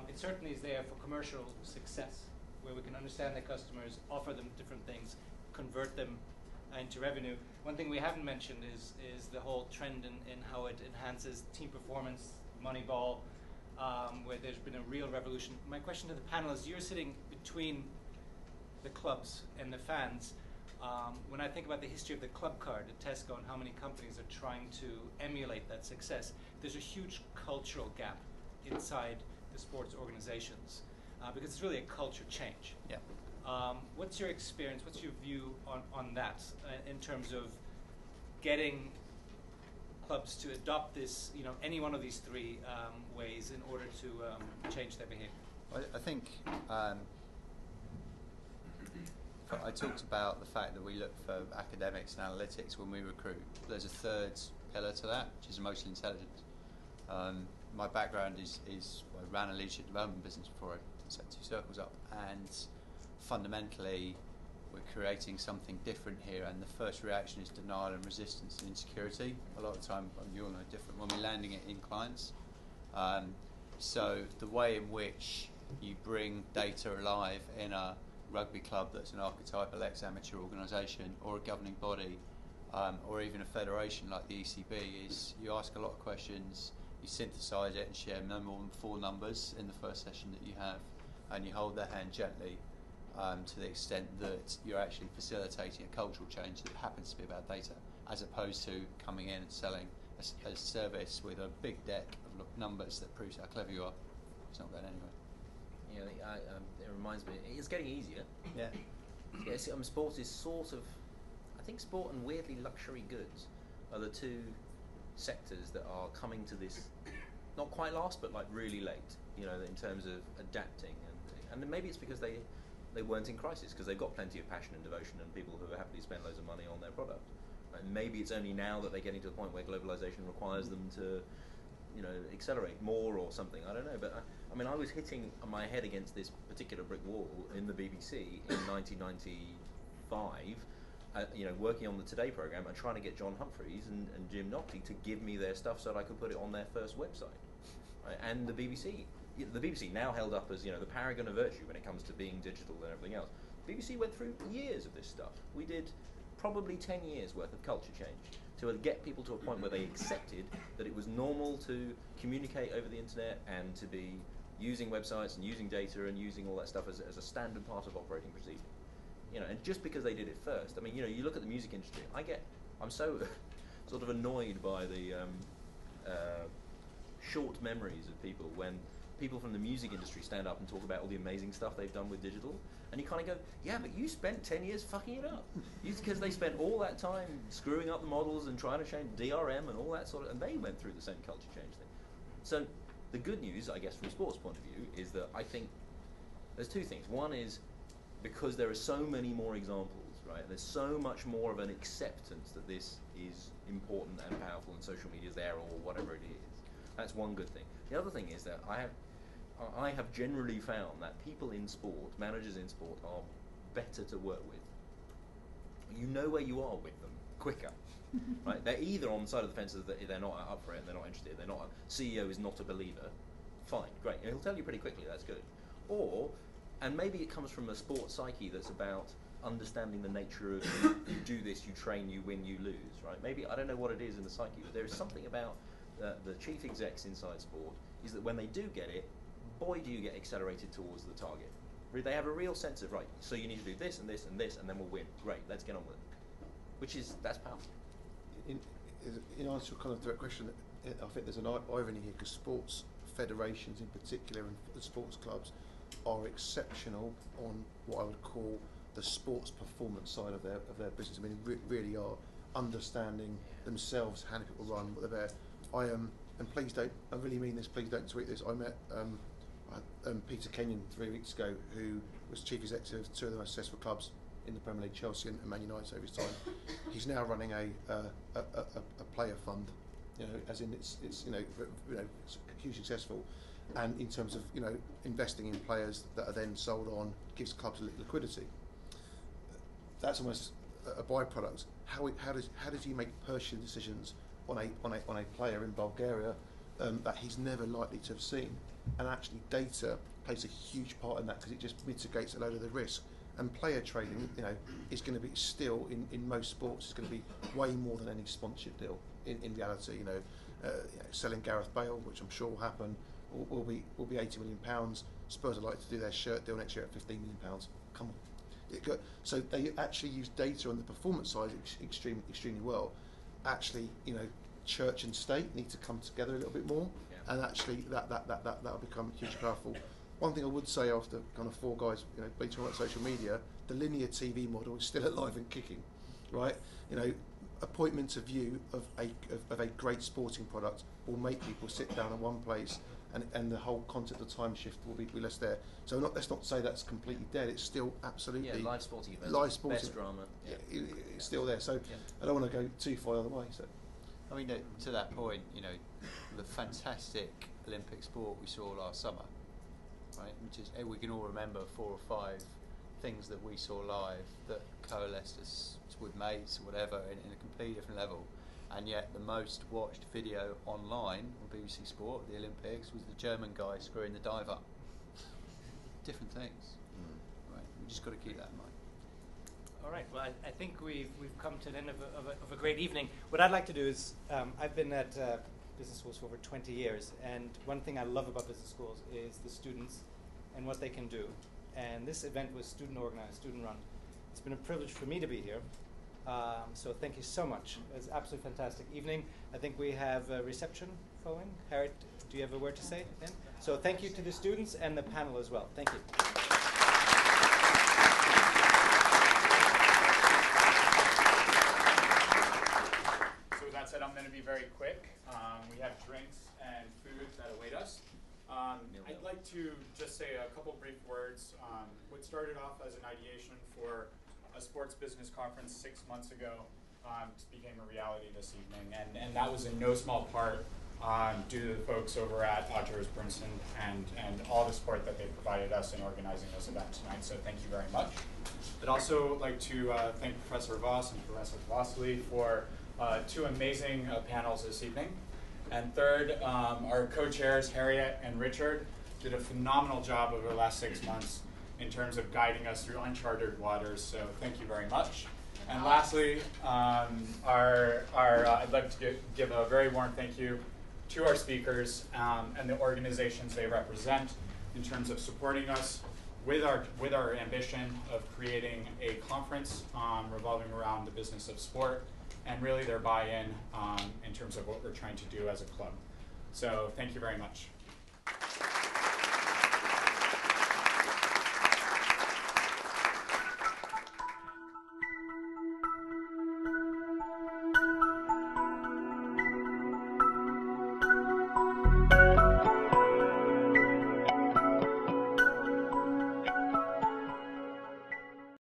It certainly is there for commercial success, where we can understand the customers, offer them different things, convert them into revenue. One thing we haven't mentioned is the whole trend in how it enhances team performance, Moneyball, where there's been a real revolution. My question to the panel is, you're sitting between the clubs and the fans. When I think about the history of the club card at Tesco and how many companies are trying to emulate that success, there's a huge cultural gap inside the sports organizations because it's really a culture change. Yeah. What's your experience, what's your view on that in terms of getting clubs to adopt this, any one of these 3 ways in order to change their behavior? I think I talked about the fact that we look for academics and analytics when we recruit. There's a third pillar to that, which is emotional intelligence. My background is I ran a leadership development business before I set 2 circles up, and fundamentally we're creating something different here, and the first reaction is denial and resistance and insecurity. A lot of the time, you all know, different when we're landing it in clients. So the way in which you bring data alive in a rugby club that's an archetypal ex-amateur organisation, or a governing body, or even a federation like the ECB, is you ask a lot of questions, you synthesise it and share no more than 4 numbers in the first session that you have, and you hold their hand gently to the extent that you're actually facilitating a cultural change that happens to be about data, as opposed to coming in and selling a service with a big deck of numbers that proves how clever you are. It's not going anywhere. It reminds me, it's getting easier. Yeah. Yes, sport is sort of, I think sport and weirdly luxury goods are the 2 sectors that are coming to this, not quite last, but like really late, in terms of adapting. And maybe it's because they weren't in crisis, because they've got plenty of passion and devotion and people who are happily spend loads of money on their product. And maybe it's only now that they're getting to the point where globalization requires them to, accelerate more or something. I don't know. But I was hitting my head against this particular brick wall in the BBC in 1995, working on the Today programme and trying to get John Humphreys and Jim Nockley to give me their stuff so that I could put it on their first website. Right? And the BBC now held up as the paragon of virtue when it comes to being digital and everything else. The BBC went through years of this stuff. We did probably 10 years worth of culture change to get people to a point where they accepted that it was normal to communicate over the internet and to be using websites and using data and using all that stuff as a standard part of operating procedure. You know, and just because they did it first, I mean, you know, you look at the music industry. I'm so sort of annoyed by the short memories of people when people from the music industry stand up and talk about all the amazing stuff they've done with digital, and you kind of go, yeah, but you spent 10 years fucking it up. Because they spent all that time screwing up the models and trying to change DRM and all that sort of, and they went through the same culture change thing. So the good news, I guess, from a sports point of view, is that I think there's two things. One is because there are so many more examples, right? There's so much more of an acceptance that this is important and powerful and social media is there or whatever it is. That's one good thing. The other thing is that I have generally found that people in sport, managers in sport, are better to work with. You know where you are with them quicker, right? They're either on the side of the fence that they're not up for it, they're not interested, CEO is not a believer. Fine, great. And he'll tell you pretty quickly that's good. Or, and maybe it comes from a sports psyche that's about understanding the nature of you do this, you train, you win, you lose, right? Maybe, I don't know what it is in the psyche, but there is something about the chief execs inside sport is that when they do get it, boy, do you get accelerated towards the target. They have a real sense of, right, so you need to do this and this and this, and then we'll win. Great, let's get on with it. That's powerful. In answer to a kind of direct question, I think there's an irony here, because sports federations in particular and sports clubs are exceptional on what I would call the sports performance side of their business. I mean, really are understanding themselves, how people run, what they're there. And please don't, I really mean this, please don't tweet this. I met Peter Kenyon 3 weeks ago, who was chief executive of two of the most successful clubs in the Premier League, Chelsea and Man United over his time. He's now running a player fund, you know, as in it's hugely successful, and in terms of, you know, investing in players that are then sold on, gives clubs liquidity. That's almost a byproduct. How does he make purchasing decisions on a player in Bulgaria that he's never likely to have seen? And actually, data plays a huge part in that, because it just mitigates a load of the risk. And player trading, you know, is going to be still in most sports is going to be way more than any sponsorship deal. In reality, you know, selling Gareth Bale, which I'm sure will happen, will be £80 million. Spurs are likely to do their shirt deal next year at £15 million. Come on. So they actually use data on the performance side extremely well. Actually, you know, church and state need to come together a little bit more, and actually that'll become hugely powerful. One thing I would say, after kind of four guys, you know, been talking about social media, the linear TV model is still alive and kicking, right? You know, appointment of view of a great sporting product will make people sit down in one place, and the whole concept of time shift will be less there. So let's not say that's completely dead. It's still absolutely live sporting events, live sporting, best drama. It's still there. So I don't want to go too far the other way. So I mean, to that point, you know, the fantastic Olympic sport we saw last summer, right? Which is, we can all remember 4 or 5 things that we saw live that coalesced us with mates or whatever in a completely different level. And yet the most watched video online on BBC Sport at the Olympics was the German guy screwing the dive up. Different things. Right? We just got to keep that in mind. All right. Well, I think we've come to an end of a great evening. What I'd like to do is, I've been at business schools for over 20 years, and one thing I love about business schools is the students and what they can do. And this event was student organized, student run. It's been a privilege for me to be here. So thank you so much. It was an absolutely fantastic evening. I think we have a reception following. Harriet, do you have a word to say then? So thank you to the students and the panel as well. Thank you. So with that said, I'm going to be very quick. We have drinks and food that await us. I'd like to just say a couple brief words. What started off as an ideation for a sports business conference 6 months ago became a reality this evening, and that was in no small part due to the folks over at Ayers and all the support that they provided us in organizing this event tonight, so thank you very much. I'd also like to thank Professor Voss and Professor Tavassoli for 2 amazing panels this evening. And third, our co-chairs, Harriet and Richard, did a phenomenal job over the last 6 months in terms of guiding us through uncharted waters, so thank you very much. And lastly, I'd like to give a very warm thank you to our speakers and the organizations they represent in terms of supporting us with our ambition of creating a conference revolving around the business of sport, and really their buy-in in terms of what we're trying to do as a club. So thank you very much.